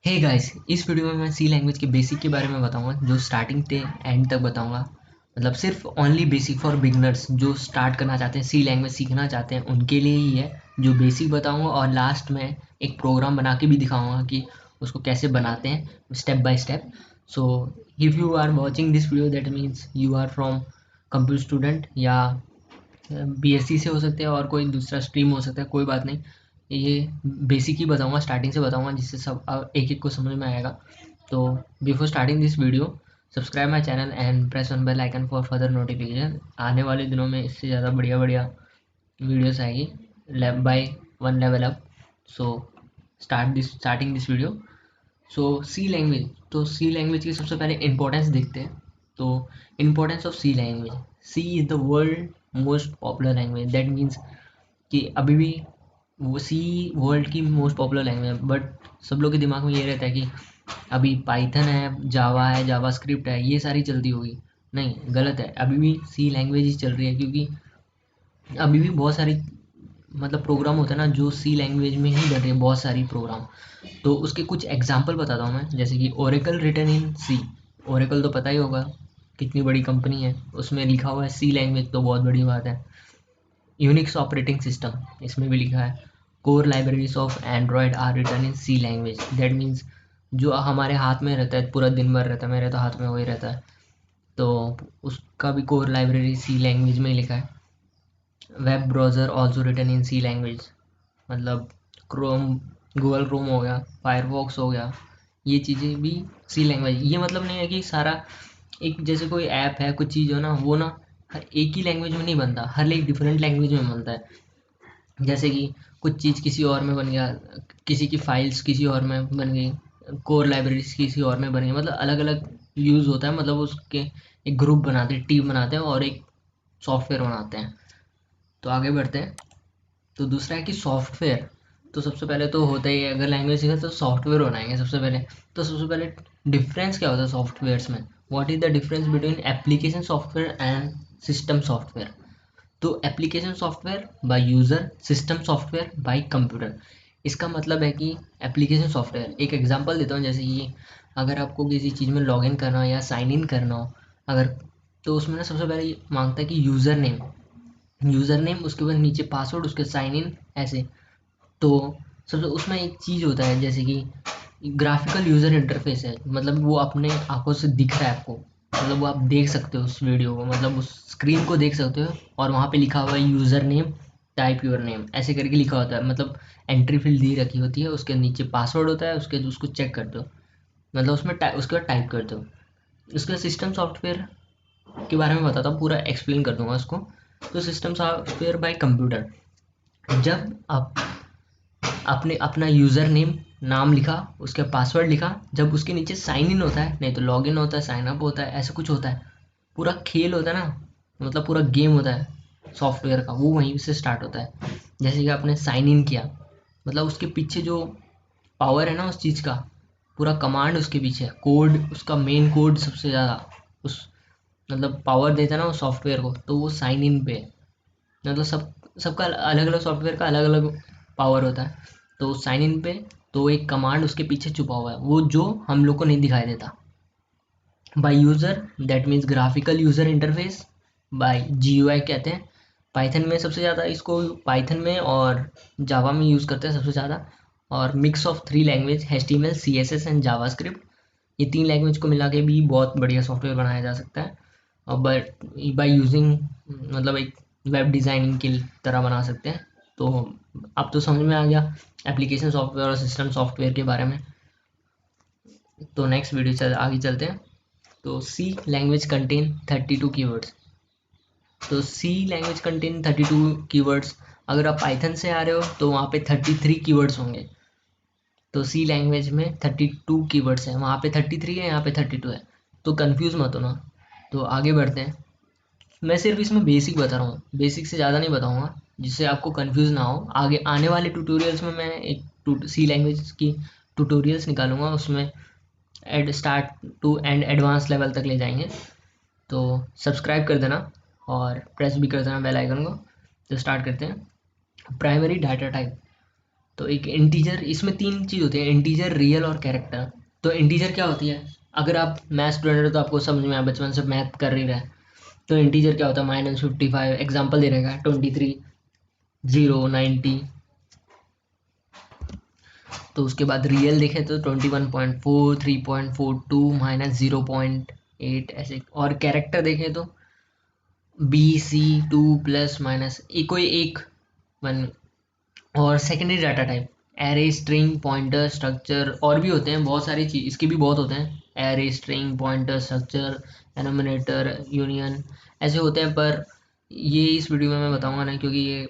Hey guys, इस video में मैं सी लैंग्वेज के बेसिक के बारे में बताऊंगा, जो स्टार्टिंग से एंड तक बताऊंगा। मतलब सिर्फ ओनली बेसिक फॉर बिगनर्स, जो स्टार्ट करना चाहते हैं, सी लैंग्वेज सीखना चाहते हैं, उनके लिए ही है जो बेसिक बताऊंगा। और लास्ट में एक प्रोग्राम बना के भी दिखाऊंगा कि उसको कैसे बनाते हैं step by step. So if you are watching this video, that means you are from computer student, या बीएससी से हो सकते हैं और कोई दूसरा स्ट्रीम हो सकता है, कोई बात नहीं। ये बेसिक ही बताऊंगा, स्टार्टिंग से बताऊंगा, जिससे सब एक एक को समझ में आएगा। तो before starting this video, subscribe my channel and press on bell icon for further notification. आने वाले दिनों में इससे ज़्यादा बढ़िया बढ़िया वीडियोस आएगी, level by one level up. So starting this video. So C language, तो सी लैंग्वेज की सबसे पहले इंपॉर्टेंस देखते हैं। तो importance of C language, C is the world most popular language. That means कि अभी भी वो सी वर्ल्ड की मोस्ट पॉपुलर लैंग्वेज है। बट सब लोग के दिमाग में ये रहता है कि अभी पाइथन है, जावा स्क्रिप्ट है, ये सारी चलती होगी। नहीं, गलत है। अभी भी सी लैंग्वेज ही चल रही है, क्योंकि अभी भी बहुत सारी मतलब प्रोग्राम होते हैं ना जो सी लैंग्वेज में ही बन रहे हैं, बहुत सारी प्रोग्राम। तो उसके कुछ एग्जांपल बताता हूँ मैं, जैसे कि Oracle written in C. Oracle तो पता ही होगा, कितनी बड़ी कंपनी है, उसमें लिखा हुआ है सी लैंग्वेज, तो बहुत बड़ी बात है। यूनिक्स ऑपरेटिंग सिस्टम, इसमें भी लिखा है core libraries of Android are written in C language. That means जो हमारे हाथ में रहता है, पूरा दिन भर रहता है, मेरे तो हाथ में वही रहता है, तो उसका भी कोर लाइब्रेरी सी लैंग्वेज में ही लिखा है। Web browser also written in C language, मतलब क्रोम, गूगल क्रोम हो गया, फायरफॉक्स हो गया, ये चीज़ें भी सी लैंग्वेज। ये मतलब नहीं है कि सारा एक जैसे कोई ऐप है, कुछ चीज़ हो ना, वो ना हर एक ही लैंग्वेज में नहीं बनता, हर एक डिफरेंट लैंग्वेज में बनता है। जैसे कि कुछ चीज़ किसी और में बन गया, किसी की फाइल्स किसी और में बन गई, कोर लाइब्रेरीज किसी और में बन गई, मतलब अलग अलग यूज़ होता है। मतलब उसके एक ग्रुप बनाते हैं, टीम बनाते हैं और एक सॉफ्टवेयर बनाते हैं। तो आगे बढ़ते हैं। तो दूसरा है कि सॉफ्टवेयर। तो सबसे पहले तो होता ही है, अगर लैंग्वेज सीखे तो सॉफ्टवेयर बनाएंगे सबसे पहले। तो सबसे पहले डिफरेंस क्या होता है सॉफ्टवेयर्स में? What is the difference between application software and system software? तो application software by user, system software by computer. इसका मतलब है कि एप्लीकेशन सॉफ्टवेयर, एक एग्जांपल देता हूँ, जैसे कि अगर आपको किसी चीज़ में लॉगिन करना हो या साइन इन करना हो, अगर, तो उसमें ना सबसे पहले ये मांगता है कि यूज़र नेम, उसके बाद नीचे पासवर्ड, उसके साइन इन, ऐसे। तो सबसे उसमें एक चीज़ होता है, जैसे कि ग्राफिकल यूज़र इंटरफेस है, मतलब वो अपने आंखों से दिख रहा है आपको, मतलब वो आप देख सकते हो उस वीडियो को, मतलब उस स्क्रीन को देख सकते हो, और वहाँ पे लिखा हुआ है user name, type your name, ऐसे करके लिखा होता है। मतलब एंट्री फील्ड दी रखी होती है, उसके नीचे पासवर्ड होता है, उसके उसको चेक करते हो, मतलब उसमें उसके बाद टाइप करते हो। उसके सिस्टम सॉफ्टवेयर के बारे में बताता हूँ, पूरा एक्सप्लेन कर दूंगा उसको। तो सिस्टम सॉफ्टवेयर बाय कंप्यूटर, जब आप आपने अपना यूज़र नेम, नाम लिखा, उसके पासवर्ड लिखा, जब उसके नीचे साइन इन होता है, नहीं तो लॉग इन होता है, साइन अप होता है, ऐसा कुछ होता है, पूरा खेल होता है ना, मतलब पूरा गेम होता है सॉफ्टवेयर का, वो वहीं से स्टार्ट होता है। जैसे कि आपने साइन इन किया, मतलब उसके पीछे जो पावर है ना उस चीज़ का, पूरा कमांड उसके पीछे है, कोड, उसका मेन कोड सबसे ज़्यादा उस मतलब पावर देता है ना उस सॉफ्टवेयर को, तो वो साइन इन पे है। मतलब सबका अलग अलग सॉफ्टवेयर का अलग अलग पावर होता है। तो साइन इन पे तो एक कमांड उसके पीछे छुपा हुआ है, वो जो हम लोग को नहीं दिखाई देता। By user, that means graphical user interface. By GUI कहते हैं। पाइथन में सबसे ज़्यादा इसको, पाइथन में और जावा में यूज़ करते हैं सबसे ज़्यादा। और mix of three language, HTML, CSS and JavaScript, ये तीन लैंग्वेज को मिला के भी बहुत बढ़िया सॉफ्टवेयर बनाया जा सकता है। और बट बाय यूजिंग, मतलब एक वेब डिज़ाइनिंग की तरह बना सकते हैं। तो अब तो समझ में आ गया एप्लीकेशन सॉफ्टवेयर और सिस्टम सॉफ्टवेयर के बारे में। तो नेक्स्ट वीडियो आगे चलते हैं। तो सी लैंग्वेज कंटेन 32 कीवर्ड्स। तो सी लैंग्वेज कंटेन 32 कीवर्ड्स। अगर आप पाइथन से आ रहे हो तो वहाँ पे 33 कीवर्ड्स होंगे। तो सी लैंग्वेज में 32 कीवर्ड्स हैं, वहाँ पे 33 है, यहाँ पे 32 है, तो कंफ्यूज मत होना। तो आगे बढ़ते हैं। मैं सिर्फ इसमें बेसिक बता रहा हूँ, बेसिक से ज़्यादा नहीं बताऊँगा, जिससे आपको कंफ्यूज ना हो। आगे आने वाले ट्यूटोरियल्स में मैं एक सी लैंग्वेज की ट्यूटोरियल्स निकालूंगा, उसमें एड start to end advance level तक ले जाएंगे। तो सब्सक्राइब कर देना और प्रेस भी कर देना बेल आइकन को। तो स्टार्ट करते हैं। प्राइमरी डाटा टाइप, तो एक इंटीजर, इसमें तीन चीज़ होती है, इंटीजर, रियल और कैरेक्टर। तो इंटीजर क्या होती है, अगर आप मैथ स्टूडेंट हो तो आपको समझ में आया, बचपन से मैथ कर ही रहे हैं। तो इंटीजर क्या होता है, -55, एग्जाम्पल दे रहेगा 23, 0, 90। तो उसके बाद रियल देखें तो 21.4, 3.42, -0.8 ऐसे। और कैरेक्टर देखें तो BC2 प्लस माइनस कोई एक वन। और secondary data type array, string, pointer, structure, और भी होते हैं बहुत सारी चीज़, इसके भी बहुत होते हैं, array, string, pointer, structure, enumerator, union, ऐसे होते हैं। पर ये इस वीडियो में मैं बताऊंगा नहीं, क्योंकि ये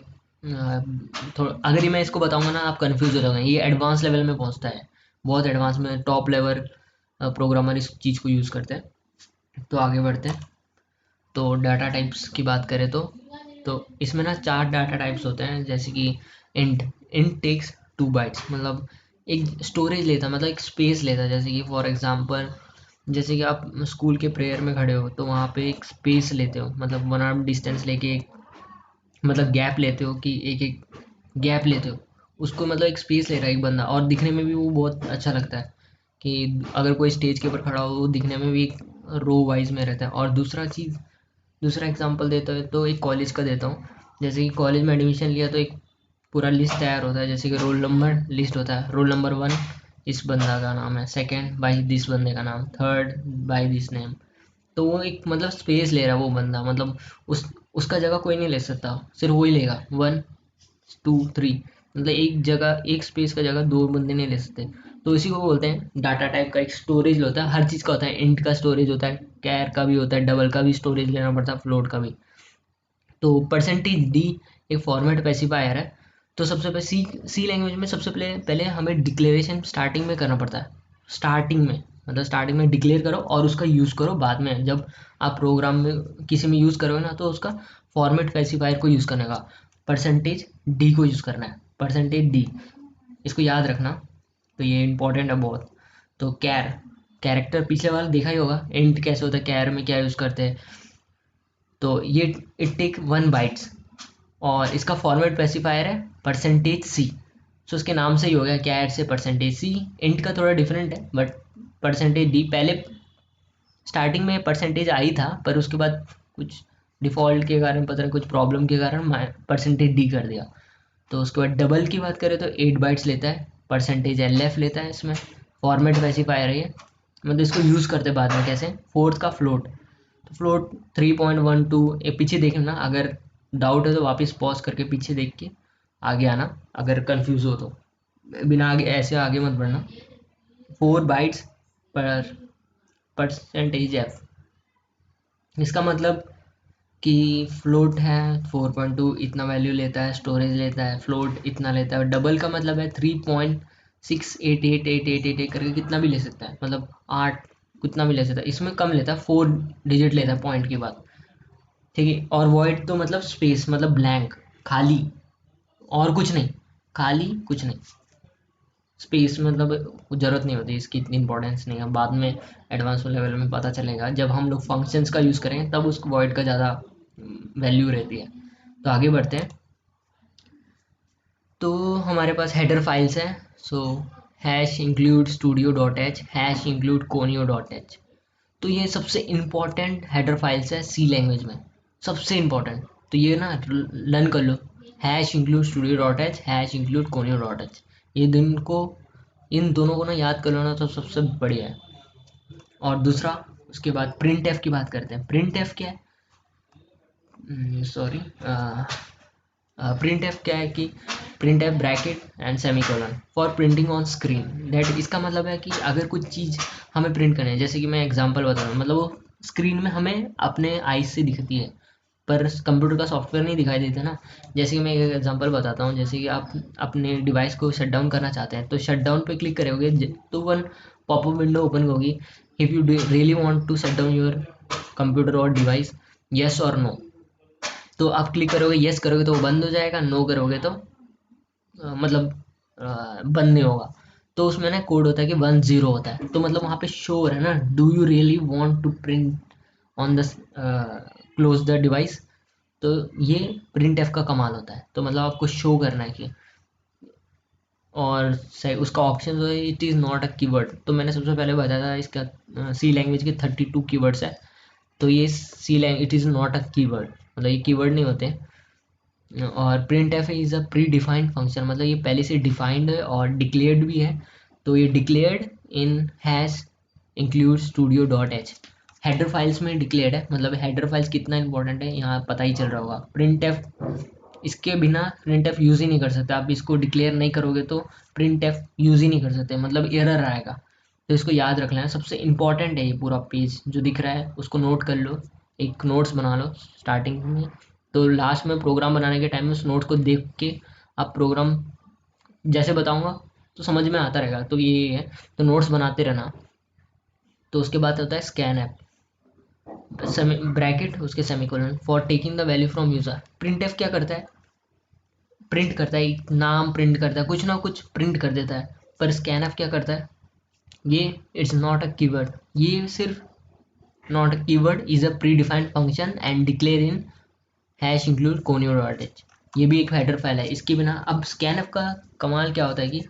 थोड़ा, अगर ये मैं इसको बताऊंगा ना आप कंफ्यूज हो जाओगे। ये एडवांस लेवल में पहुंचता है, बहुत एडवांस में, टॉप लेवल प्रोग्रामर इस चीज़ को यूज़ करते हैं। तो आगे बढ़ते हैं। तो डाटा टाइप्स की बात करें तो इसमें ना 4 डाटा टाइप्स होते हैं, जैसे कि इंट। इंट टेक्स 2 बाइट्स, मतलब एक स्टोरेज लेता है, मतलब एक स्पेस लेता है। जैसे कि फॉर एग्जांपल, जैसे कि आप स्कूल के प्रेयर में खड़े हो तो वहाँ पे एक स्पेस लेते हो, मतलब 1 आर्म डिस्टेंस लेके एक, मतलब गैप लेते हो, कि एक एक गैप लेते हो, उसको मतलब एक स्पेस ले रहा है एक बंदा, और दिखने में भी वो बहुत अच्छा लगता है। कि अगर कोई स्टेज के ऊपर खड़ा हो वो दिखने में भी एक रो वाइज में रहता है। और दूसरा एग्जांपल देता है तो एक कॉलेज का देता हूँ। जैसे कि कॉलेज में एडमिशन लिया तो एक पूरा लिस्ट तैयार होता है, जैसे कि रोल नंबर लिस्ट होता है, रोल नंबर 1 इस बंदा का नाम है, सेकंड बाई दिस बंदे का नाम, थर्ड बाई दिस नेम। तो वो एक मतलब स्पेस ले रहा है वो बंदा, मतलब उसका जगह कोई नहीं ले सकता, सिर्फ वही लेगा, 1, 2, 3। मतलब एक जगह, एक स्पेस का जगह दो बंदे नहीं ले सकते। तो इसी को बोलते हैं डाटा टाइप का एक स्टोरेज होता है, हर चीज़ का होता है। इंट का स्टोरेज होता है, कैर का भी होता है, डबल का भी स्टोरेज लेना पड़ता है, फ्लोट का भी। तो %d एक फॉर्मेट स्पेसिफायर है। तो सबसे पहले सी लैंग्वेज में सबसे पहले पहले हमें डिक्लेरेशन स्टार्टिंग में करना पड़ता है। स्टार्टिंग में, मतलब स्टार्टिंग में डिक्लेयर करो और उसका यूज़ करो बाद में, जब आप प्रोग्राम में किसी में यूज़ करोगे ना तो उसका फॉर्मेट स्पेसिफायर को यूज़ करने का, %d को यूज़ करना है, %d, इसको याद रखना। तो ये इंपॉर्टेंट है बहुत। तो कैरेक्टर पिछले वाला देखा ही होगा, इंट कैसे होता है, कैर में क्या यूज़ करते हैं। तो ये इट टेक 1 बाइट्स, और इसका फॉर्मेट स्पेसिफायर है %c। सो उसके नाम से ही हो गया, कैर से %c। इंट का थोड़ा डिफरेंट है, बट %d पहले स्टार्टिंग में परसेंटेज आई था, पर उसके बाद कुछ डिफ़ॉल्ट के कारण, पता नहीं कुछ प्रॉब्लम के कारण %d कर दिया। तो उसके बाद डबल की बात करें तो 8 बाइट्स लेता है, %lf लेता है इसमें, फॉर्मेट स्पेसिफायर है ये। मतलब इसको यूज़ करते बाद में कैसे, फोर्थ का फ्लोट। तो फ्लोट 3.12, ये पीछे देखना, अगर डाउट है तो वापस पॉज करके पीछे देख के आगे आना, अगर कंफ्यूज हो तो बिना आगे ऐसे आगे मत बढ़ना। 4 बाइट्स पर %f, इसका मतलब कि फ्लोट है 4.2, इतना वैल्यू लेता है, स्टोरेज लेता है, फ्लोट इतना लेता है। डबल का मतलब है 3.688888 करके कितना भी ले सकता है, मतलब 8 कितना भी ले सकता है। इसमें कम लेता है, 4 डिजिट लेता है पॉइंट के बाद, ठीक है। और वॉइड तो मतलब स्पेस, मतलब ब्लैंक, खाली, और कुछ नहीं, खाली कुछ नहीं। स्पेस मतलब ज़रूरत नहीं होती, इसकी इतनी इंपॉर्टेंस नहीं है, बाद में एडवांस लेवल में पता चलेगा, जब हम लोग फंक्शंस का यूज़ करेंगे तब उसको वॉइड का ज़्यादा वैल्यू रहती है। तो आगे बढ़ते हैं। तो हमारे पास हेडर फाइल्स हैं। So hash include studio dot h, hash include conio dot h. तो ये सबसे इम्पॉर्टेंट हेडर फाइल्स है सी लैंग्वेज में, सबसे इम्पॉर्टेंट। तो ये ना लर्न कर लो, hash include studio dot h, hash include conio dot h. ये दिन को, इन दोनों को ना याद कर लो ना तो सबसे बढ़िया है। और दूसरा, उसके बाद प्रिंट एफ की बात करते हैं। प्रिंट एफ क्या है, सॉरी, प्रिंट एफ क्या है कि print F bracket and semi colon for printing on screen. That इसका मतलब है कि अगर कुछ चीज़ हमें प्रिंट करनी है, जैसे कि मैं एग्जांपल बता रहा हूँ, मतलब वो स्क्रीन में हमें अपने आईज से दिखती है, पर कंप्यूटर का सॉफ्टवेयर नहीं दिखाई देता ना। जैसे कि मैं एक एग्जांपल बताता हूँ, जैसे कि आप अपने डिवाइस को शट डाउन करना चाहते हैं, तो शट डाउन पे क्लिक करोगे तो वन पॉपअप विंडो ओपन होगी, if you really want to shut down your computer और डिवाइस, यस और नो। तो आप क्लिक करोगे, यस करोगे तो वो बंद हो जाएगा, नो करोगे तो मतलब बंद नहीं होगा। तो उसमें ना कोड होता है कि 10 होता है, तो मतलब वहाँ पे शो हो रहा है ना, do you really want to print on the close the device. तो ये प्रिंट एफ का कमाल होता है। तो मतलब आपको शो करना है कि और उसका ऑप्शन जो है it is not a keyword. तो मैंने सबसे पहले बताया था इसका सी लैंग्वेज के 32 कीवर्ड्स है। तो ये C language it is not a keyword, मतलब ये कीवर्ड नहीं होते। और printf is a predefined function, मतलब ये पहले से डिफाइंड है और डिक्लेयर्ड भी है। तो ये डिक्लेयर्ड इन hash include studio dot H, header files में डिक्लेयर्ड है। मतलब हेडर फाइल्स कितना इंपॉर्टेंट है यहाँ पता ही चल रहा होगा। प्रिंट एफ, इसके बिना प्रिंट एफ यूज़ ही नहीं कर सकते। आप इसको डिक्लेयर नहीं करोगे तो प्रिंट एफ यूज़ ही नहीं कर सकते, मतलब एरर आएगा। तो इसको याद रख लेना, सबसे इंपॉर्टेंट है ये पूरा पेज जो दिख रहा है उसको नोट कर लो, एक नोट्स बना लो स्टार्टिंग में। तो लास्ट में प्रोग्राम बनाने के टाइम में उस नोट को देख के आप प्रोग्राम जैसे बताऊंगा तो समझ में आता रहेगा। तो ये है, तो नोट्स बनाते रहना। तो उसके बाद होता है स्कैन ऐप, ब्रैकेट उसके semicolon for taking the value from user. Print F क्या करता है, प्रिंट करता है, एक नाम प्रिंट करता है, कुछ ना कुछ प्रिंट कर देता है। पर स्कैन एफ क्या करता है, ये इट्स नॉट अ कीवर्ड, ये सिर्फ not a keyword is a predefined function and declare in hash include conio dot h. ये भी एक हेडर फाइल है, इसके बिना। अब स्कैन एफ का कमाल क्या होता है कि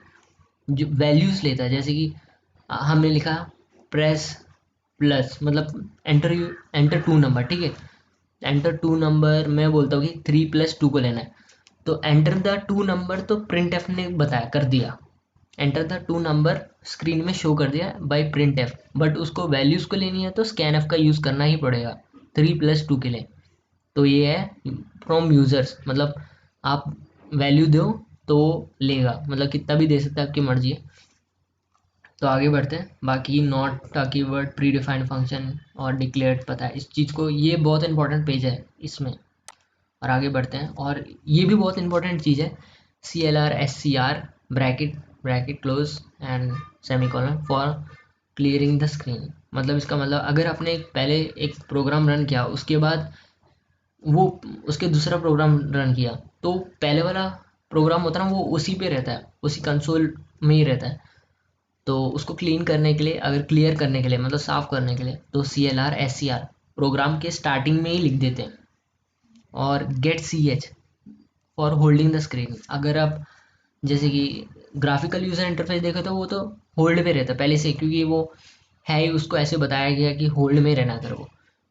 जो वैल्यूज लेता है, जैसे कि हमने लिखा प्रेस प्लस, मतलब एंटर टू नंबर, ठीक है। एंटर टू नंबर मैं बोलता हूँ कि 3+2 को लेना है। तो एंटर द टू नंबर तो प्रिंट एफ ने बताया कर दिया, enter the two number screen में शो कर दिया बाय प्रिंट एफ। बट उसको वैल्यूज को लेनी है तो स्कैन एफ का यूज़ करना ही पड़ेगा 3+2 के लिए। तो ये है फ्रॉम यूजर्स, मतलब आप वैल्यू दो तो लेगा, मतलब कितना भी दे सकते हैं, आपकी मर्जी है। तो आगे बढ़ते हैं, बाकी not a keyword, pre defined function और डिक्लेयर्ड पता है इस चीज़ को, ये बहुत इंपॉर्टेंट पेज है इसमें। और आगे बढ़ते हैं, और ये भी बहुत इंपॉर्टेंट चीज़ है, CLR SCR bracket bracket close and semicolon for clearing the screen. मतलब इसका मतलब अगर आपने पहले एक प्रोग्राम रन किया उसके बाद वो उसके दूसरा प्रोग्राम रन किया, तो पहले वाला प्रोग्राम होता है ना वो उसी पे रहता है, उसी कंसोल में ही रहता है। तो उसको क्लीन करने के लिए, अगर क्लियर करने के लिए मतलब साफ करने के लिए, तो CLR SCR प्रोग्राम के स्टार्टिंग में ही लिख देते हैं। और get CH for holding the screen, अगर आप जैसे कि ग्राफिकल यूज़र इंटरफेस देखो तो वो तो होल्ड पे रहता है पहले से, क्योंकि वो है ही, उसको ऐसे बताया गया कि होल्ड में रहना तेरे को,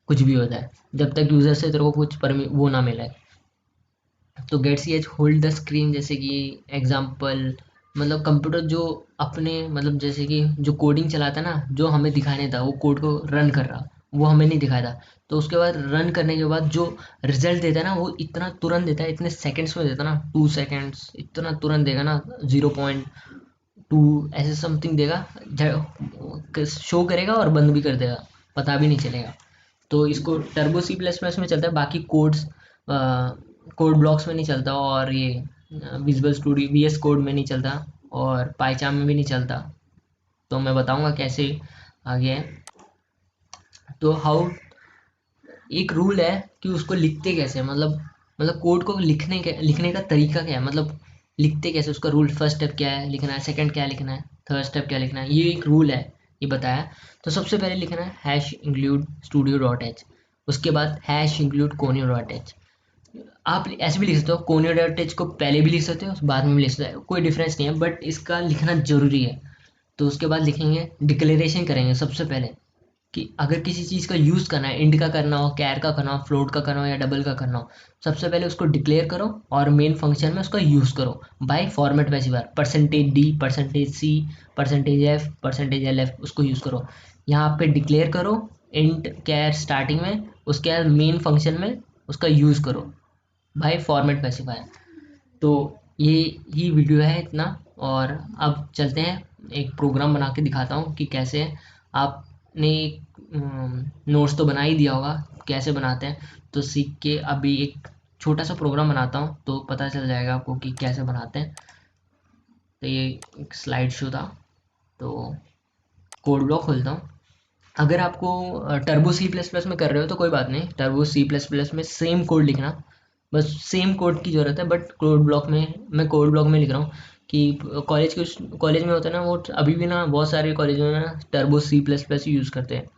कुछ भी होता है जब तक यूज़र से तेरे को कुछ परमि वो ना मिले। तो get CH hold the screen, जैसे कि एग्जांपल, मतलब कंप्यूटर जो अपने, मतलब जैसे कि जो कोडिंग चलाता है ना, जो हमें दिखाने था वो कोड को रन कर रहा, वो हमें नहीं दिखाया था। तो उसके बाद रन करने के बाद जो रिजल्ट देता है ना वो इतना तुरंत देता है, इतने सेकंड्स में देता है ना, 2 सेकंड्स, इतना तुरंत देगा ना, 0.2 ऐसे समथिंग देगा, शो करेगा और बंद भी कर देगा, पता भी नहीं चलेगा। तो इसको टर्बो C++ में चलता है, बाकी कोड्स कोड ब्लॉक्स में नहीं चलता, और ये विजुअल स्टूडियो VS कोड में नहीं चलता, और पाइचाम में भी नहीं चलता। तो मैं बताऊंगा कैसे आगे है। तो हाउ, एक रूल है कि उसको लिखते कैसे, मतलब कोड को लिखने का तरीका क्या है, मतलब लिखते कैसे, उसका रूल, फर्स्ट स्टेप क्या है लिखना है, सेकंड क्या लिखना है, थर्ड स्टेप क्या लिखना है, ये एक रूल है, ये बताया। तो सबसे पहले लिखना है hash include studio dot H, उसके बाद hash include conio dot H. आप ऐसे भी लिख सकते हो, कोनियो डॉट एच को पहले भी लिख सकते हो, बाद में भी लिख सकते हो, कोई डिफरेंस नहीं है, बट इसका लिखना जरूरी है। तो उसके बाद लिखेंगे, डिक्लेरेशन करेंगे सबसे पहले, कि अगर किसी चीज़ का यूज़ करना है, इंट का करना हो, कैर का करना हो, फ्लोट का करना हो या डबल का करना हो, सबसे पहले उसको डिक्लेयर करो और मेन फंक्शन में उसका यूज़ करो by format specifier, %d, %c, %f, %lf, उसको यूज़ करो। यहाँ पे डिक्लेयर करो इंट कैर स्टार्टिंग में, उसके बाद मेन फंक्शन में उसका यूज़ करो बाय फॉर्मेट स्पेसिफायर। तो ये ही वीडियो है इतना। और अब चलते हैं, एक प्रोग्राम बना के दिखाता हूँ कि कैसे आपने नोट्स तो बना ही दिया होगा, कैसे बनाते हैं तो सीख के अभी एक छोटा सा प्रोग्राम बनाता हूँ तो पता चल जाएगा आपको कि कैसे बनाते हैं। तो ये एक स्लाइड शो था, तो कोड ब्लॉक खोलता हूँ। अगर आपको टर्बो C++ में कर रहे हो तो कोई बात नहीं, टर्बो C++ में सेम कोड लिखना, बस सेम कोड की ज़रूरत है। बट कोड ब्लॉक में, मैं कोड ब्लॉक में लिख रहा हूँ कि कॉलेज में होता है ना, वो अभी भी ना बहुत सारे कॉलेज में ना टर्बो C++ यूज़ करते हैं,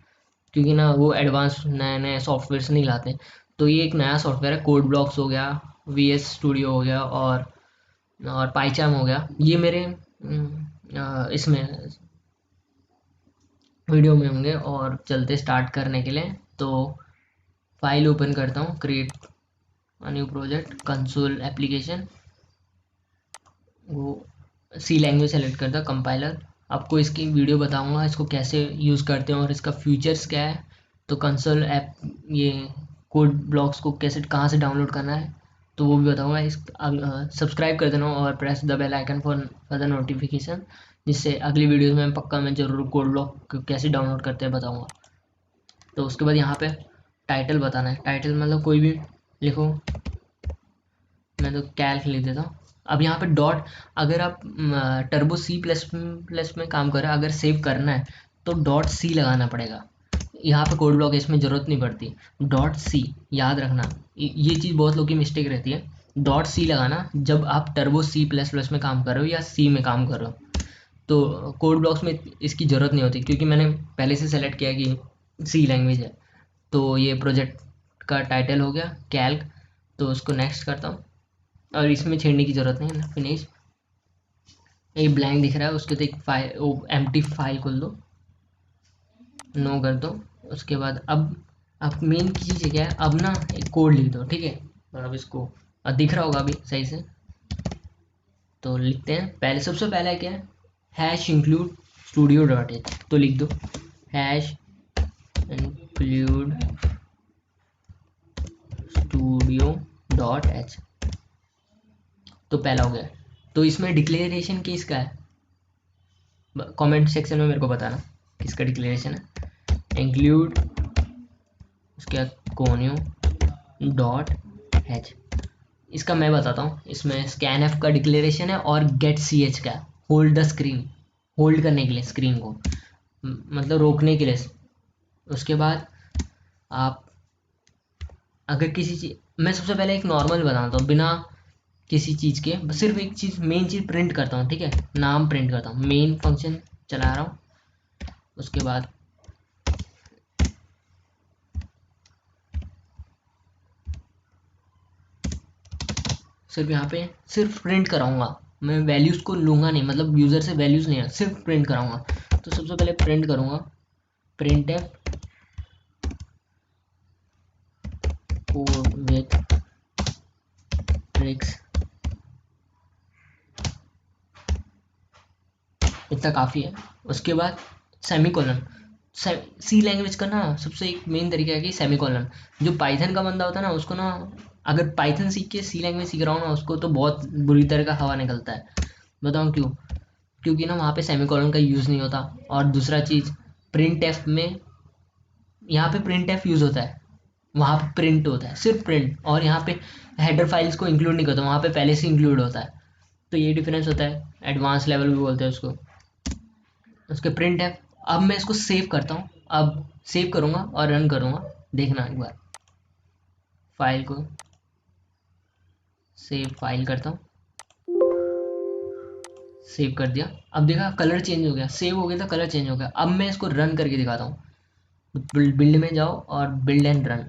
क्योंकि ना वो एडवांस नए नए सॉफ्टवेयर नहीं लाते। तो ये एक नया सॉफ्टवेयर है, कोड ब्लॉक्स हो गया, VS स्टूडियो हो गया, और पाइचाम हो गया, ये मेरे इसमें वीडियो में होंगे। और चलते स्टार्ट करने के लिए, तो फाइल ओपन करता हूँ, create new project, console application, वो सी लैंग्वेज सेलेक्ट करता, कंपाइलर। आपको इसकी वीडियो बताऊंगा इसको कैसे यूज़ करते हैं और इसका फीचर्स क्या है। तो कंसोल ऐप, ये कोड ब्लॉक्स को कैसे कहाँ से डाउनलोड करना है तो वो भी बताऊंगा। इस सब्सक्राइब कर देना और press the bell icon for further notification, जिससे अगली वीडियोस में पक्का मैं जरूर कोड ब्लॉक कैसे डाउनलोड करते हैं बताऊंगा। तो उसके बाद यहाँ पे टाइटल बताना है। टाइटल मतलब कोई भी लिखो, मैं तो कैल्क लिख देता हूँ। अब यहाँ पे डॉट, अगर आप टर्बो सी प्लस प्लस में काम कर रहे हैं, अगर सेव करना है तो डॉट सी लगाना पड़ेगा। यहाँ पे कोड ब्लॉक इसमें ज़रूरत नहीं पड़ती। डॉट सी याद रखना, ये चीज़ बहुत लोग की मिस्टेक रहती है। डॉट सी लगाना जब आप टर्बो सी प्लस प्लस में काम कर रहे हो या सी में काम कर रहे हो। तो कोड ब्लॉक्स में इसकी ज़रूरत नहीं होती, क्योंकि मैंने पहले से सेलेक्ट किया कि सी लैंग्वेज है। तो ये प्रोजेक्ट का टाइटल हो गया कैल्क, तो उसको नेक्स्ट करता हूँ और इसमें छेड़ने की ज़रूरत नहीं है। फिनिश, ये ब्लैंक दिख रहा है, उसके तो एक फाइल, वो एम्प्टी फाइल खोल दो, नो कर दो। उसके बाद अब मेन चीज़ क्या है, अब ना एक कोड लिख दो, ठीक है। और अब इसको दिख रहा होगा अभी सही से, तो लिखते हैं। पहले सबसे पहला क्या है, hash include studio dot h, तो लिख दो hash include studio dot h, तो पहला हो गया। तो इसमें डिक्लेरेशन किसका है, कमेंट सेक्शन में मेरे को बताना किसका डिक्लेरेशन है। इंक्लूड उसके बाद कोन्यू डॉट एच, इसका मैं बताता हूँ। इसमें स्कैन एफ का डिक्लेरेशन है और गेट सी एच का, होल्ड द स्क्रीन, होल्ड करने के लिए स्क्रीन को, मतलब रोकने के लिए। उसके बाद आप अगर किसी चीज, मैं सबसे पहले एक नॉर्मल बनाता हूँ बिना किसी चीज़ के, सिर्फ एक चीज़, मेन चीज़ प्रिंट करता हूँ, ठीक है। नाम प्रिंट करता हूँ, मेन फंक्शन चला रहा हूँ। उसके बाद सिर्फ यहाँ पे सिर्फ प्रिंट कराऊंगा, मैं वैल्यूज़ को लूँगा नहीं, मतलब यूज़र से वैल्यूज़ नहीं है, सिर्फ प्रिंट कराऊंगा। तो सबसे पहले प्रिंट करूँगा print F code with tricks, इतना काफ़ी है। उसके बाद सेमी कॉलन, सी लैंग्वेज का ना सबसे एक मेन तरीका है कि सेमी कॉलन। जो पाइथन का बंदा होता है ना, उसको ना, अगर पाइथन सीख के सी लैंग्वेज सीख रहा हो ना, उसको तो बहुत बुरी तरह का हवा निकलता है। बताऊँ क्यों? क्योंकि ना वहाँ पे सेमी कॉलन का यूज़ नहीं होता। और दूसरा चीज़, प्रिंट एफ में, यहाँ पे प्रिंट एफ यूज़ होता है, वहाँ पे प्रिंट होता है सिर्फ प्रिंट, और यहाँ पे हेडर फाइल्स को इंक्लूड नहीं करता, वहाँ पे पहले से इंक्लूड होता है। तो ये डिफरेंस होता है, एडवांस लेवल भी बोलते हैं उसको। उसके प्रिंट है। अब मैं इसको सेव करता हूँ, अब सेव करूँगा और रन करूँगा, देखना एक बार। फाइल को सेव फाइल करता हूँ, सेव कर दिया। अब देखा कलर चेंज हो गया, सेव हो गया था, कलर चेंज हो गया। अब मैं इसको रन करके दिखाता हूँ। बिल्ड में जाओ और बिल्ड एंड रन,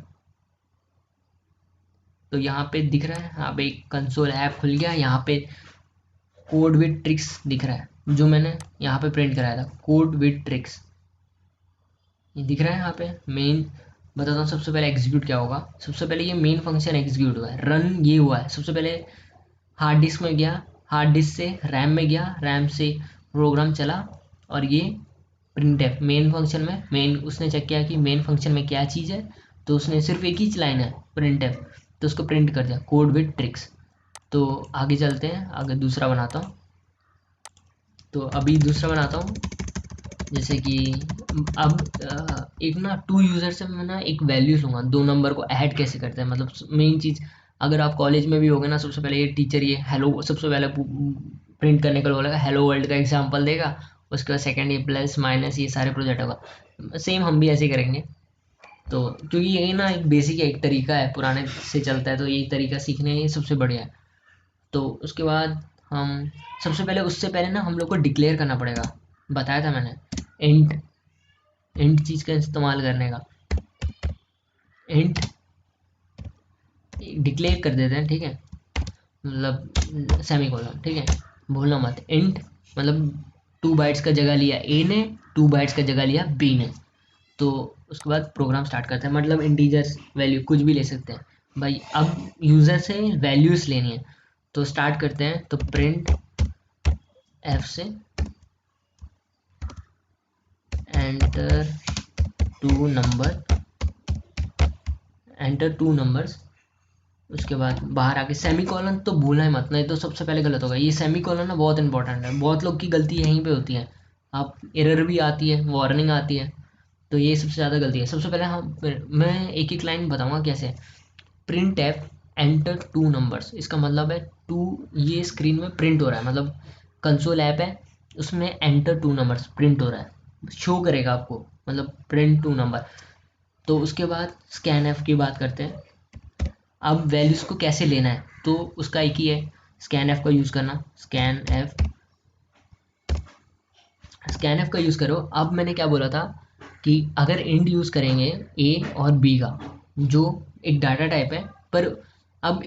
तो यहाँ पे दिख रहा है, यहाँ पे कंसोल ऐप खुल गया। यहाँ पे कोड विद ट्रिक्स दिख रहा है, जो मैंने यहाँ पे प्रिंट कराया था, कोड विद ट्रिक्स, ये दिख रहा है यहाँ पे। मेन बताता हूँ, सबसे पहले एग्जीक्यूट क्या होगा। सबसे पहले ये मेन फंक्शन एग्जीक्यूट हुआ है, रन ये हुआ है। सबसे पहले हार्ड डिस्क में गया, हार्ड डिस्क से रैम में गया, रैम से प्रोग्राम चला, और ये प्रिंट है मेन फंक्शन में। मेन उसने चेक किया कि मेन फंक्शन में क्या चीज़ है, तो उसने सिर्फ एक ही लाइन है प्रिंट है, तो उसको प्रिंट कर दिया, कोड विद ट्रिक्स। तो आगे चलते हैं, आगे दूसरा बनाता हूँ। तो अभी दूसरा बनाता हूँ, जैसे कि अब एक ना टू यूज़र से मैं ना एक वैल्यू लूँगा, दो नंबर को ऐड कैसे करते हैं, मतलब मेन चीज़। अगर आप कॉलेज में भी होगे ना, सबसे पहले ये टीचर ये हेलो सबसे पहले प्रिंट करने को बोलेगा, हेलो वर्ल्ड का एग्जांपल देगा। उसके बाद सेकंड ये प्लस माइनस ये सारे प्रोजेक्ट होगा। सेम हम भी ऐसे करेंगे। तो क्योंकि यही ना एक बेसिक एक तरीका है, पुराने से चलता है, तो यही तरीका सीखने ये सबसे बढ़िया है। तो उसके बाद हम सबसे पहले, उससे पहले ना हम लोग को डिक्लेयर करना पड़ेगा, बताया था मैंने, इंट, इंट चीज़ का इस्तेमाल करने का। इंट डिक्लेयर कर देते हैं, ठीक है, मतलब सेमी कॉलन, ठीक है, भूलना मत। इंट मतलब 2 बाइट्स का जगह लिया ए ने, 2 बाइट्स का जगह लिया बी ने। तो उसके बाद प्रोग्राम स्टार्ट करते हैं, मतलब इंटीजर्स वैल्यू कुछ भी ले सकते हैं भाई। अब यूज़र से वैल्यूज़ लेनी है, तो स्टार्ट करते हैं। तो प्रिंट एफ से enter two number, enter two numbers. उसके बाद बाहर आके सेमी कॉलन तो भूलना ही मत, नहीं तो सबसे पहले गलत होगा। ये सेमी कॉलन ना बहुत इंपॉर्टेंट है, बहुत लोग की गलती यहीं पे होती है। आप एरर भी आती है, वार्निंग आती है, तो ये सबसे ज़्यादा गलती है। सबसे पहले हम मैं एक एक लाइन बताऊंगा कैसे। Print F enter two numbers, इसका मतलब है टू, ये स्क्रीन में प्रिंट हो रहा है, मतलब कंसोल ऐप है उसमें एंटर टू नंबर्स प्रिंट हो रहा है, शो करेगा आपको, मतलब प्रिंट टू नंबर। तो उसके बाद स्कैन एफ की बात करते हैं। अब वैल्यूज़ को कैसे लेना है, तो उसका एक ही है, स्कैन एफ का यूज़ करना। स्कैन एफ का यूज़ करो। अब मैंने क्या बोला था कि अगर इंड यूज़ करेंगे ए और बी का, जो एक डाटा टाइप है, पर अब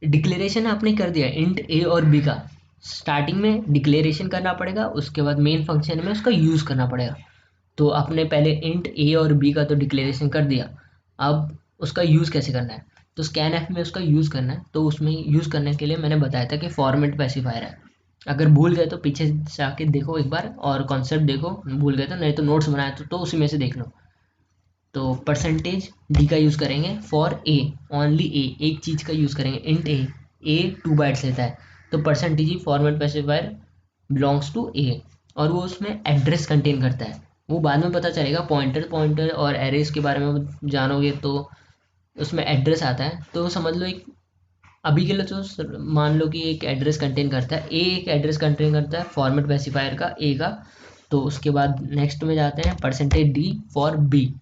डिक्लेरेशन आपने कर दिया इंट ए और बी का, स्टार्टिंग में डिक्लेरेशन करना पड़ेगा, उसके बाद मेन फंक्शन में उसका यूज़ करना पड़ेगा। तो आपने पहले इंट ए और बी का तो डिक्लेरेशन कर दिया, अब उसका यूज़ कैसे करना है, तो स्कैन एफ में उसका यूज़ करना है। तो उसमें यूज़ करने के लिए मैंने बताया था कि फॉर्मेट स्पेसिफायर है। अगर भूल गए तो पीछे जाके देखो एक बार और कॉन्सेप्ट देखो, भूल गए तो, नहीं तो नोट्स बनाए तो उसी में से देख लो। तो परसेंटेज डी का यूज़ करेंगे फॉर ए, ओनली ए, एक चीज़ का यूज़ करेंगे, इंट ए, ए 2 बाइट्स लेता है, तो परसेंटेज ही format specifier belongs to a, और वो उसमें एड्रेस कंटेन करता है। वो बाद में पता चलेगा, पॉइंटर और एरेज के बारे में जानोगे तो उसमें एड्रेस आता है। तो समझ लो एक, अभी के लिए तो मान लो कि एक एड्रेस कंटेन करता है, ए एक एड्रेस कंटेन करता है फॉर्मेट स्पेसिफायर का ए का। तो उसके बाद नेक्स्ट में जाते हैं, परसेंटेज डी फॉर बी।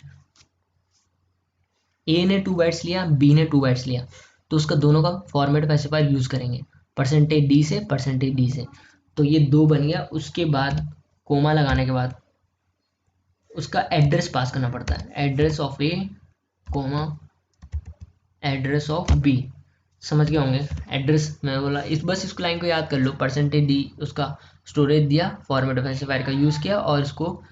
ए ने 2 बाइट्स लिया, बी ने 2 बाइट्स लिया, तो उसका दोनों का फॉर्मेट स्पेसिफायर यूज़ करेंगे, परसेंटेज डी से परसेंटेज डी से। तो ये दो बन गया। उसके बाद कोमा लगाने के बाद उसका एड्रेस पास करना पड़ता है, address of A comma address of B. समझ गए होंगे एड्रेस, मैं बोला इस, बस इसको लाइन को याद कर लो। परसेंटेज डी उसका स्टोरेज दिया, फॉर्मेट स्पेसिफायर का यूज़ किया, और उसको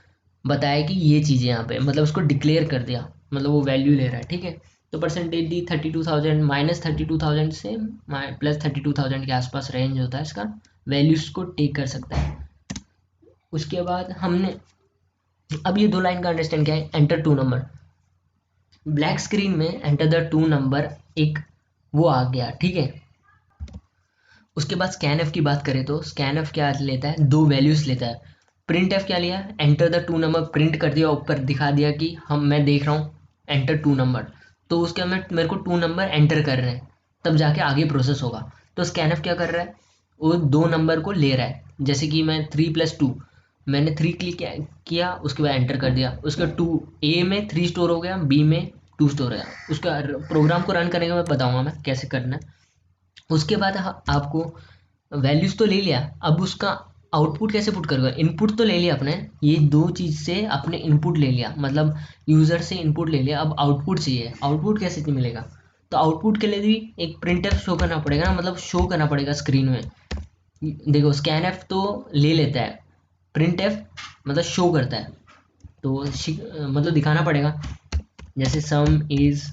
बताया कि ये चीज़ें यहाँ पे, मतलब उसको डिक्लेयर कर दिया, मतलब वो वैल्यू ले रहा है, ठीक है। तो परसेंटेज डी 32,000 माइनस 32,000 से प्लस 32,000 के आसपास रेंज होता है इसका, वैल्यूज़ को टेक कर सकता है। उसके बाद हमने, अब ये दो लाइन का अंडरस्टैंड क्या है, enter two number, black screen में एंटर द टू नंबर एक वो आ गया, ठीक है। उसके बाद स्कैन एफ की बात करें तो स्कैन एफ क्या लेता है, दो वैल्यूज लेता है। प्रिंट एफ क्या लिया, enter the two number, print कर दिया, ऊपर दिखा दिया कि हम, मैं देख रहा हूँ एंटर टू नंबर, तो उसके अंदर मेरे को टू नंबर एंटर कर रहे हैं, तब जाके आगे प्रोसेस होगा। तो स्कैन एफ क्या कर रहा है, वो दो नंबर को ले रहा है, जैसे कि मैं 3+2, मैंने 3 क्लिक किया, उसके बाद एंटर कर दिया, उसका 2 ए में 3 स्टोर हो गया, बी में 2 स्टोर हो गया। उसका प्रोग्राम को रन करेंगे, मैं बताऊंगा मैं कैसे करना है। उसके बाद आपको वैल्यूज तो ले लिया, अब उसका आउटपुट कैसे पुट करोगे, इनपुट तो ले लिया आपने, ये दो चीज़ से आपने इनपुट ले लिया, मतलब यूज़र से इनपुट ले लिया, अब आउटपुट चाहिए। आउटपुट कैसे मिलेगा, तो आउटपुट के लिए भी एक प्रिंटफ शो करना पड़ेगा ना, मतलब शो करना पड़ेगा स्क्रीन में। देखो स्कैन एफ तो ले लेता है, प्रिंट एफ मतलब शो करता है, तो मतलब दिखाना पड़ेगा, जैसे सम इज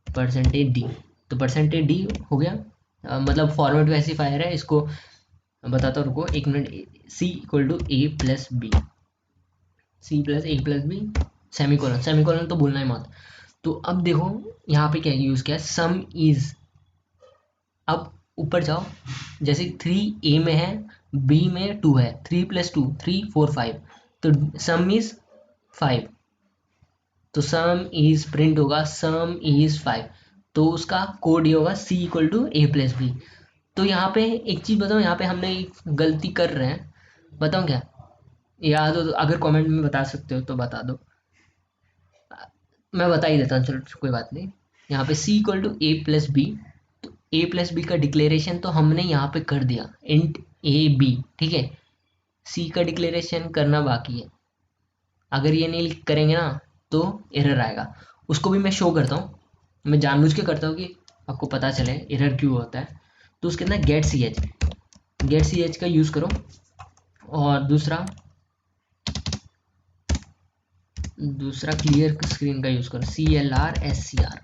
परसेंटेज डी, तो परसेंटेज डी हो गया, मतलब फॉर्मेट स्पेसिफायर है, इसको बताता हूँ, रुको एक minute. C equal to A plus B, C plus A plus B, semicolon तो भूलना ही मत। तो अब देखो यहाँ पे क्या यूज़ किया, सम इज, अब ऊपर जाओ, जैसे 3 ए में है, बी में 2 है, 3+2 3 4 5, तो सम इज 5, तो सम इज प्रिंट होगा सम इज 5, तो उसका कोड ये होगा c equal to A plus b. तो यहाँ पे एक चीज़ बताओ, यहाँ पे हमने एक गलती कर रहे हैं, बताऊँ क्या, याद हो तो अगर कमेंट में बता सकते हो तो बता दो, मैं बता ही देता हूँ, चलो कोई बात नहीं। यहाँ पे c equal to A plus b, तो ए प्लस बी का डिक्लेरेशन तो हमने यहाँ पे कर दिया, इंट ए बी, ठीक है। सी का डिक्लेरेशन करना बाकी है, अगर ये नहीं करेंगे ना तो एरर आएगा। उसको भी मैं शो करता हूँ, मैं जानबूझ के करता हूँ कि आपको पता चले एरर क्यों होता है। तो उसके अंदर get C H, get C H का यूज़ करो, और दूसरा क्लियर स्क्रीन का यूज़ करो, CLR SCR।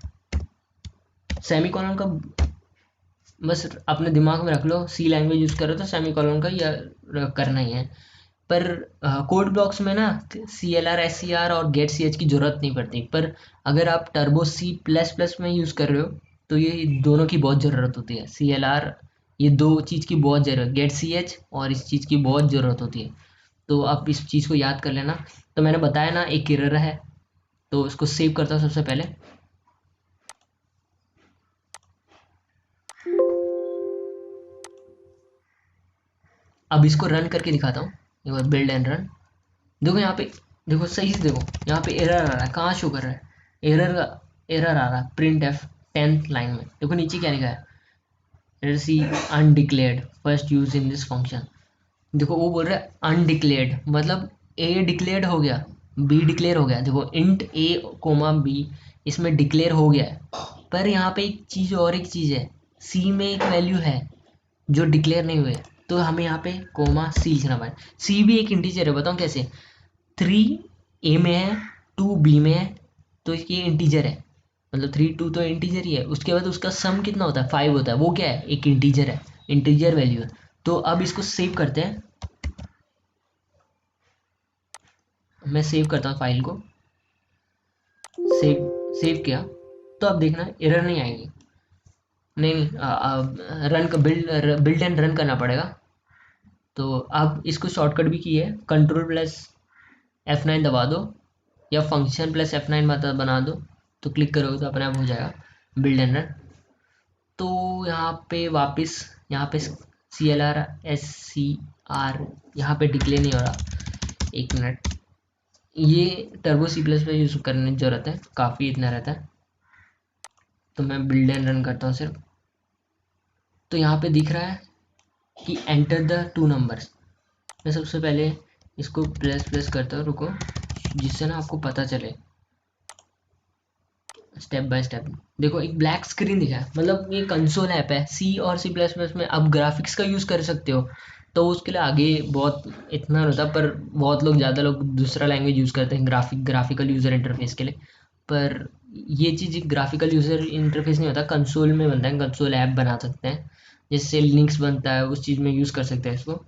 सेमी कॉलन का बस अपने दिमाग में रख लो, सी लैंग्वेज यूज़ करो तो सेमी कॉलन का या करना ही है। पर कोड ब्लॉक्स में ना CLR SCR और गेट सी एच की ज़रूरत नहीं पड़ती, पर अगर आप टर्बो C++ में यूज़ कर रहे हो तो ये दोनों की बहुत ज़रूरत होती है। CLR, ये दो चीज़ की बहुत ज़रूरत, गेट सी एच और इस चीज़ की बहुत ज़रूरत होती है। तो आप इस चीज़ को याद कर लेना। तो मैंने बताया ना एक एरर है, तो इसको सेव करता हूँ सबसे पहले। अब इसको रन करके दिखाता हूँ, एक बार बिल्ड एंड रन। देखो यहाँ पे, देखो सही से देखो, यहाँ पे एरर आ रहा है, कहाँ शो कर रहा है एरर आ रहा है, प्रिंट एफ 10th लाइन में। देखो नीचे क्या लिखा है, error C undeclared first use in this function. देखो वो बोल रहा है अनडिक्लेयर्ड, मतलब ए डिक्लेयर्ड हो गया, बी डिक्लेयर हो गया। देखो इंट ए कोमा बी इसमें डिक्लेयर हो गया है, पर यहाँ पे एक चीज़ और एक चीज़ है, सी में एक वैल्यू है जो डिक्लेयर नहीं हुए, तो हमें यहाँ पे कोमा सी लिखना पड़े। सी भी एक इंटीजर है, बताऊँ कैसे। 3 ए में है, 2 बी में है, तो ये इंटीजर है, मतलब 3 2 तो इंटीजर ही है। उसके बाद उसका सम कितना होता है, 5 होता है, वो क्या है, एक इंटीजर है, इंटीजर वैल्यू है। तो अब इसको सेव करते हैं, मैं सेव करता हूँ फाइल को, सेव किया। तो अब देखना एरर नहीं आएगी, नहीं रन का बिल्ड एंड रन करना पड़ेगा। तो अब इसको शॉर्टकट भी की है, Ctrl+F9 दबा दो, या फंक्शन प्लस F9 मतलब बना दो, तो क्लिक करोगे तो अपने आप हो जाएगा बिल्ड एंड रन। तो यहाँ पे वापस, यहाँ पे CLR SCR यहाँ पे डिक्लेयर नहीं हो रहा, एक मिनट, ये टर्बो C++ यूज़ करने की ज़रूरत है, काफ़ी इतना रहता है। तो मैं बिल्ड एंड रन करता हूँ सिर्फ। तो यहाँ पे दिख रहा है कि एंटर द 2 नंबर्स। मैं सबसे पहले इसको प्लस प्लस करता हूँ, रुको, जिससे ना आपको पता चले स्टेप बाय स्टेप। देखो एक ब्लैक स्क्रीन दिखा है, मतलब ये कंसोल ऐप है। सी और C++ में आप ग्राफिक्स का यूज़ कर सकते हो, तो उसके लिए आगे बहुत इतना नहीं होता, पर बहुत लोग, ज़्यादा लोग दूसरा लैंग्वेज यूज़ करते हैं ग्राफिकल यूज़र इंटरफेस के लिए। पर ये चीज़ ग्राफिकल यूज़र इंटरफेस नहीं होता, कंसोल में बनता है, कंसोल ऐप बना सकते हैं, जैसे लिनक्स बनता है उस चीज़ में यूज़ कर सकते हैं इसको।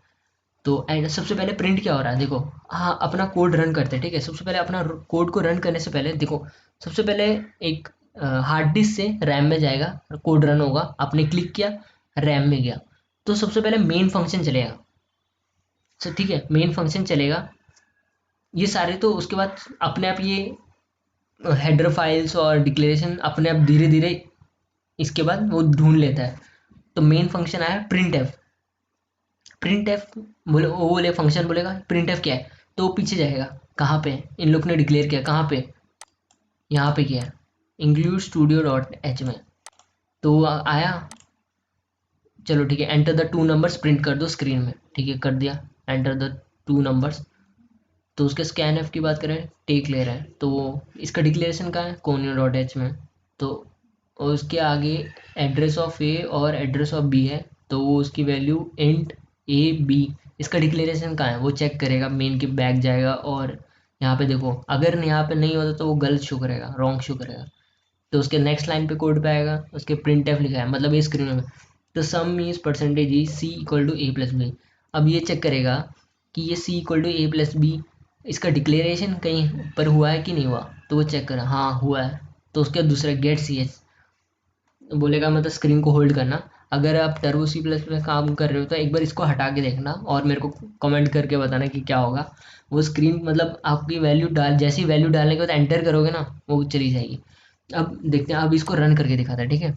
तो एंड सबसे पहले प्रिंट क्या हो रहा है, देखो, हाँ अपना कोड रन करते हैं, ठीक है। सबसे पहले अपना कोड को रन करने से पहले देखो, सबसे पहले एक हार्ड डिस्क से रैम में जाएगा, कोड रन होगा, आपने क्लिक किया, रैम में गया, तो सबसे पहले मेन फंक्शन चलेगा। तो ठीक है, मेन फंक्शन चलेगा, ये सारे, तो उसके बाद अपने आप ये हेडर फाइल्स और डिक्लेरेशन अपने आप धीरे धीरे इसके बाद वो ढूंढ लेता है। तो मेन फंक्शन आया प्रिंट एफ, प्रिंट एफ बोले, वो बोले फंक्शन बोलेगा प्रिंट एफ क्या है, तो वो पीछे जाएगा, कहाँ पे इन लोग ने डिक्लेयर किया, कहाँ पे, यहाँ पे किया, इंक्लूड स्टूडियो डॉट एच में। तो वो आया, चलो ठीक है, एंटर द 2 नंबर्स प्रिंट कर दो स्क्रीन में, ठीक है कर दिया, एंटर द 2 नंबर्स। तो उसके स्कैन एफ की बात करें, टेक ले रहा है, तो वो इसका डिक्लेरेशन कहाँ है, कोनियो डॉट एच में। तो और उसके आगे एड्रेस ऑफ ए और एड्रेस ऑफ बी है, तो वो उसकी वैल्यू इंट A B, इसका डिक्लेरेशन कहाँ है, वो चेक करेगा, मेन के बैक जाएगा, और यहाँ पे देखो अगर यहाँ पे नहीं होता तो वो गलत शो करेगा, रॉन्ग शो करेगा। तो उसके नेक्स्ट लाइन पे कोड पे आएगा, उसके प्रिंट एफ लिखा है, मतलब ये स्क्रीन में, तो sum is percentage e c equal to A plus b. अब ये चेक करेगा कि ये c equal to A plus b, इसका डिक्लेरेशन कहीं पर हुआ है कि नहीं हुआ, तो वो चेक करा, हाँ हुआ है। तो उसके दूसरा गेट सी एच बोलेगा, मतलब स्क्रीन को होल्ड करना। अगर आप टर्बो C++ में काम कर रहे हो तो एक बार इसको हटा के देखना और मेरे को कमेंट करके बताना कि क्या होगा। वो स्क्रीन, मतलब आपकी वैल्यू डाल, जैसी वैल्यू डालने के बाद एंटर करोगे ना, वो चली जाएगी। अब देखते हैं, अब इसको रन करके दिखाता है, ठीक है।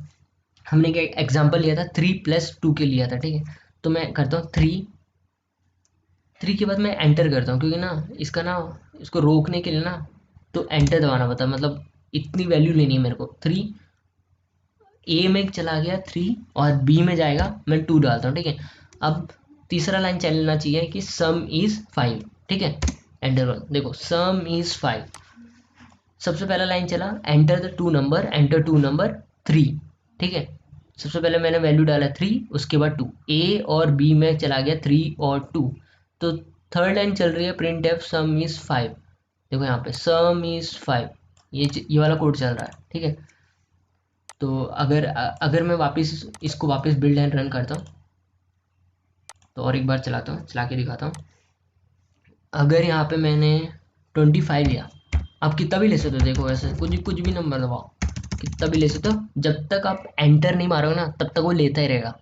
हमने क्या एग्जांपल लिया था, 3+2 के लिया था, ठीक है। तो मैं करता हूँ 3 के बाद मैं एंटर करता हूँ, क्योंकि ना इसका ना, इसको रोकने के लिए ना, तो एंटर दबाना पड़ता है, मतलब इतनी वैल्यू लेनी है मेरे को। 3 ए में चला गया 3, और बी में जाएगा, मैं 2 डालता हूँ, ठीक है। अब तीसरा लाइन चलना चाहिए कि सम इज 5, ठीक है। एंटर, देखो सम इज 5, सबसे पहला लाइन चला, enter the 2 number, enter 2 number 3, ठीक है। सबसे पहले मैंने वैल्यू डाला 3, उसके बाद 2, ए और बी में चला गया 3 और 2। तो थर्ड लाइन चल रही है प्रिंट एफ सम इज़ 5। देखो यहाँ पे सम इज़ 5, ये वाला कोड चल रहा है, ठीक है। तो अगर मैं वापस इसको वापस बिल्ड एंड रन करता हूँ, तो और एक बार चला के दिखाता हूँ। अगर यहाँ पे मैंने 25 लिया, आप कितना भी ले सकते हो, देखो वैसे कुछ भी नंबर दबाओ, कितना भी ले सकते हो, जब तक आप एंटर नहीं मारोगे ना तब तक वो लेता ही रहेगा।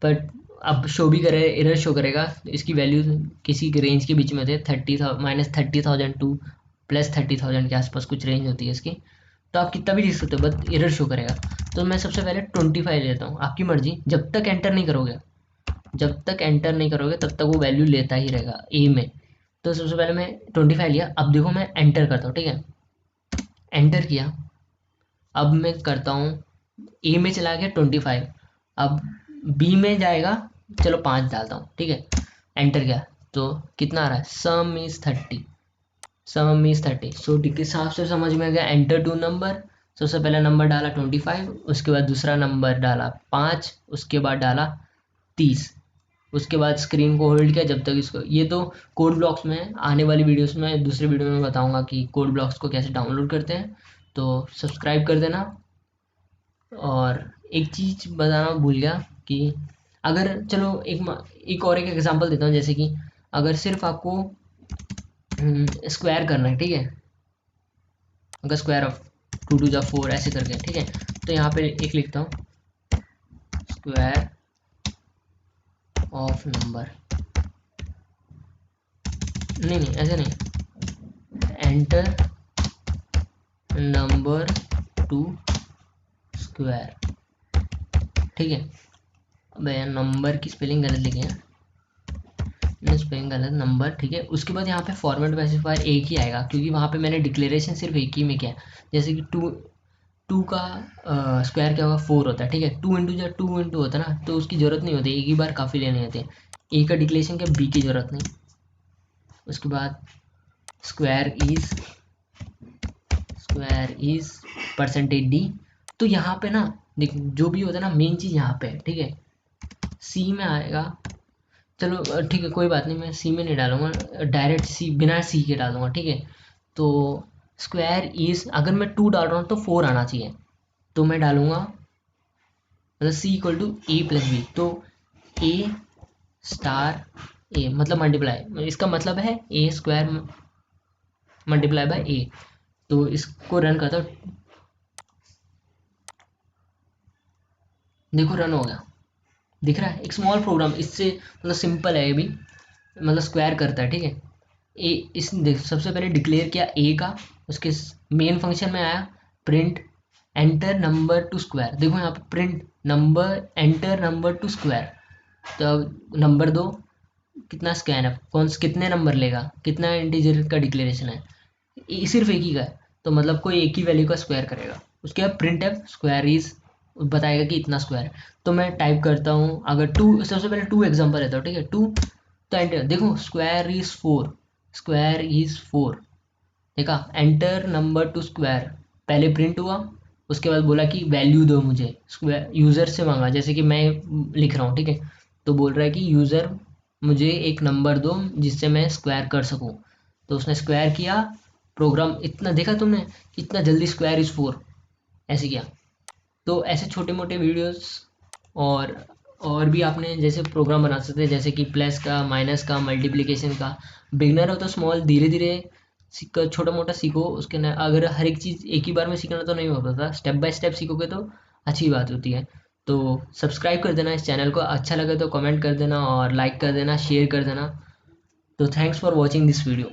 बट अब शो भी करे, एरर शो करेगा। इसकी वैल्यू किसी के रेंज के बीच में थे, -30,000 टू +30,000 के आसपास कुछ रेंज होती है इसकी। तो आप कितना भी लिख सकते हो, बट एरर शो करेगा। तो मैं सबसे पहले 25 लेता हूँ, आपकी मर्जी, जब तक एंटर नहीं करोगे तब तक वो वैल्यू लेता ही रहेगा ए में। तो सबसे पहले मैं 25 लिया। अब देखो मैं एंटर करता हूँ, ठीक है, एंटर किया। अब मैं करता हूँ, ए में चला गया 25, अब बी में जाएगा, चलो 5 डालता हूँ, ठीक है, एंटर किया। तो कितना आ रहा है, सम इज 30, सम इज 30। सो के हिसाब से समझ में आ गया, एंटर 2 नंबर। सबसे पहला नंबर डाला 25, उसके बाद दूसरा नंबर डाला 5, उसके बाद डाला 30, उसके बाद स्क्रीन को होल्ड किया जब तक इसको, ये तो कोड ब्लॉक्स में आने वाली वीडियोस में, दूसरे वीडियो में बताऊंगा कि कोड ब्लॉक्स को कैसे डाउनलोड करते हैं। तो सब्सक्राइब कर देना। और एक चीज़ बताना भूल गया कि अगर, चलो एक और एक एग्जांपल देता हूँ, जैसे कि अगर सिर्फ आपको स्क्वायर करना है, ठीक है, अगर स्क्वायर ऑफ 2 2 4 ऐसे करके, ठीक है, तो यहाँ पे एक लिखता हूँ, स्क्वायर ऑफ नंबर, नहीं ऐसे नहीं, एंटर नंबर टू स्क्वायर, ठीक है। अब नंबर की स्पेलिंग गलत लिखे हैं, स्पेलिंग गलत, नंबर, ठीक है। उसके बाद यहाँ पे फॉर्मेट स्पेसिफायर एक ही आएगा, क्योंकि वहाँ पे मैंने डिक्लेरेशन सिर्फ एक ही में किया है। जैसे कि टू का स्क्वायर क्या होगा, 4 होता है, ठीक है। 2 इंटू जब 2 इंटू होता है ना, तो उसकी ज़रूरत नहीं होती, एक ही बार काफ़ी लेने होते हैं। ए का डिक्लेरेशन क्या, बी की ज़रूरत नहीं। उसके बाद स्क्वायर इज %d। तो यहाँ पे ना देख, जो भी होता है ना, मेन चीज़ यहाँ पे है, ठीक है। सी में आएगा, चलो ठीक है, कोई बात नहीं, मैं सी में नहीं डालूंगा, डायरेक्ट सी, बिना सी के डालूंगा, ठीक है। तो स्क्वायर इज, अगर मैं 2 डाल रहा हूँ तो 4 आना चाहिए, तो मैं डालूंगा, मतलब c equal to A plus b. तो ए स्टार ए मतलब मल्टीप्लाई, इसका मतलब है a square multiply by a. तो इसको रन करता हूँ, देखो रन हो गया, दिख रहा है, एक स्मॉल प्रोग्राम, इससे मतलब सिंपल है ये भी, मतलब स्क्वायर करता है, ठीक है। ए इस सबसे पहले डिक्लेयर किया ए का, उसके मेन फंक्शन में आया print enter number two square. देखो यहाँ पे print number enter number two square. तो नंबर 2 कितना स्कैन है, कितने नंबर लेगा, कितना इंटीजर का डिक्लेरेशन है, सिर्फ एक ही का है, तो मतलब कोई एक ही वैल्यू का स्क्वायर करेगा। उसके बाद प्रिंट एफ स्क्वायर इज बताएगा कि इतना स्क्वायर है। तो मैं टाइप करता हूँ, अगर 2, सबसे पहले 2 एग्जांपल लेता हूँ, ठीक है, 2, तो एंटर, देखो स्क्वायर इज 4, स्क्वायर इज 4, देखा, एंटर नंबर टू स्क्वायर, पहले प्रिंट हुआ, उसके बाद बोला कि वैल्यू दो मुझे, स्क्वायर यूज़र से मांगा, जैसे कि मैं लिख रहा हूँ, ठीक है, तो बोल रहा है कि यूज़र मुझे एक नंबर दो जिससे मैं स्क्वायर कर सकूँ। तो उसने स्क्वायर किया, प्रोग्राम इतना, देखा तुमने कितना जल्दी, स्क्वायर इज 4 ऐसे किया। तो ऐसे छोटे मोटे वीडियोस और और भी आपने जैसे प्रोग्राम बना सकते हैं, जैसे कि प्लस का, माइनस का, मल्टीप्लिकेशन का। बिगनर हो तो स्मॉल, धीरे धीरे सीखो, छोटा मोटा सीखो। उसके ना, अगर हर एक चीज़ एक ही बार में सीखना तो नहीं हो पाता, स्टेप बाय स्टेप सीखोगे तो अच्छी बात होती है। तो सब्सक्राइब कर देना इस चैनल को, अच्छा लगे तो कमेंट कर देना और लाइक कर देना, शेयर कर देना। तो thanks for watching this video.